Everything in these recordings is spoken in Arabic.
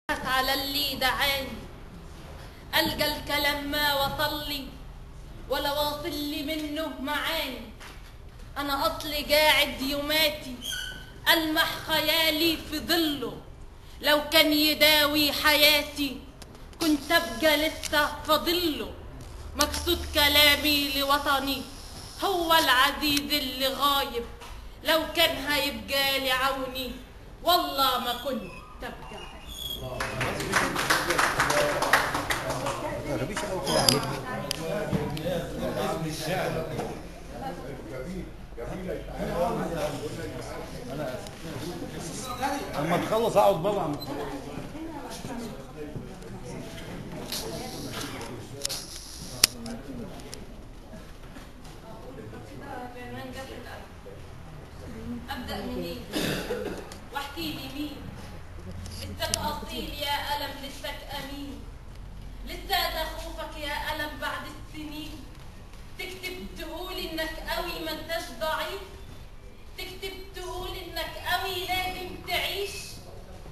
على اللي دعاني ألقى الكلام ما وصلي ولا واصل لي منه معاني. أنا أصلي قاعد يوماتي ألمح خيالي في ظله، لو كان يداوي حياتي كنت أبقى لسه فاضله. مقصود كلامي لوطني هو العزيز اللي غايب، لو كان هيبقى لي عوني والله ما كنت أبقى لما تخلص اقعد بره. أبدأ منين؟ واحكي لي مين؟ لسك أصيل يا ألم، لسك أمين، لسه خوفك يا ألم بعد السنين. تكتب تقول إنك قوي ما انتش ضعيف، تكتب تقول إنك قوي لازم تعيش.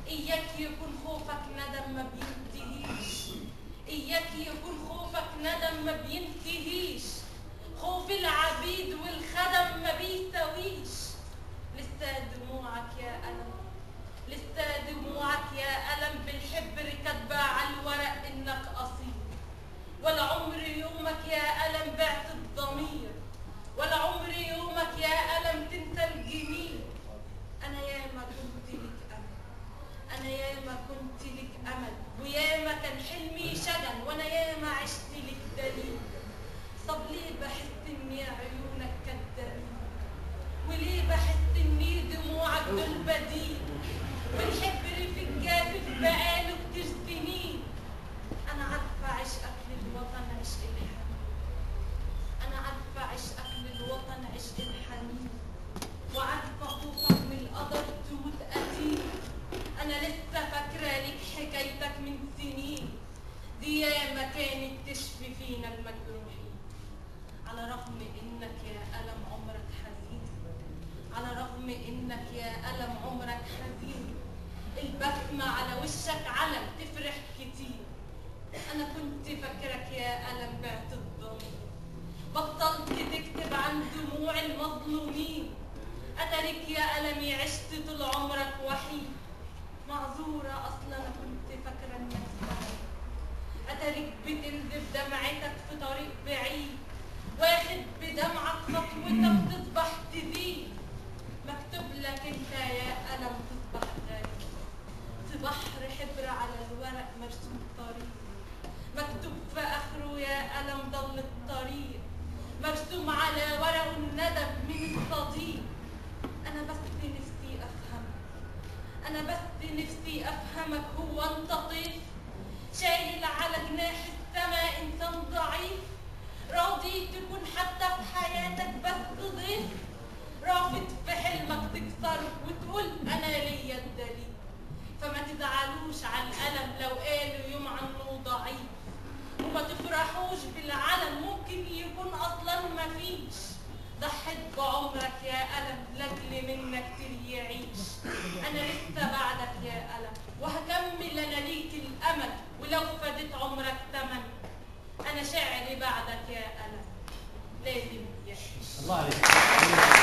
إياك يكون خوفك ندم ما بينتهيش، إياك يكون خوفك ندم ما بينتهيش. خوف العبيد والخدم ما بيساويش. لسه دموعك يا ألم، لسه دموعك يا ألم بالحبر كاتبة على الورق إنك أصيل. ولا عمر يومك يا ألم بعت الضمير، ولا عمر يومك يا ألم تنسى الجميل. أنا ياما كنت لك أمل، أنا ياما كنت لك أمل، وياما كان حلمي شجن، وأنا ياما عشت لك دليل. طب ليه بحس إن عيونك كدابين، وليه بحس إن دموعك دول بديل. والحبر في الجافف بقاله كتير سنين. أنا عارفة عشقك للوطن عشق الحنين، أنا عارفة عشقك للوطن عشق الحنين، وعارفة خوفك من القدر تموت قتيل. أنا لسه فاكرة ليك حكايتك من سنين، دي ياما كانت تشفي فينا المجروحين. على رغم إنك يا ألم عمرك حزين، على رغم إنك يا ألم عمرك حزين، البسمة على وشك علم تفرح كتير. أنا كنت فاكرك يا ألم بعت الضمير، بطلت تكتب عن دموع المظلومين. أترك يا ألمي عشت طول عمرك وحيد، معذورة أصلا أنا كنت فاكرة إنك سعيد. أترك بتنزف دمعتك في طريق بعيد، واخد بدمعك خطوتك تصبح تزيد. مكتوب لك انت يا ألم تصبح غريب، في بحر حبر على الورق مرسوم طريق، مكتوب في آخره يا ألم ضل الطريق، مرسوم على ورق الندم من الصديق. أنا بس نفسي أفهمك، أنا بس نفسي أفهمك. هو أنت طيف شايل على جناح السما إنسان ضعيف، راضي تكون حتى في حياتك بس ضيف، رافض في حلمك تكسره وتقول أنا ليا الدليل. فما تزعلوش على الألم لو قالوا يوم عنه ضعيف، وما تفرحوش بالعلم ممكن يكون أصلا مفيش. ضحيت بعمرك يا ألم لأجل منك يعيش. أنا لسه بعدك يا ألم وهكمل أنا ليك الأمل، ولو فدت عمرك تمن أنا شاعري بعدك يا ألم لازم يعيش. الله عليك.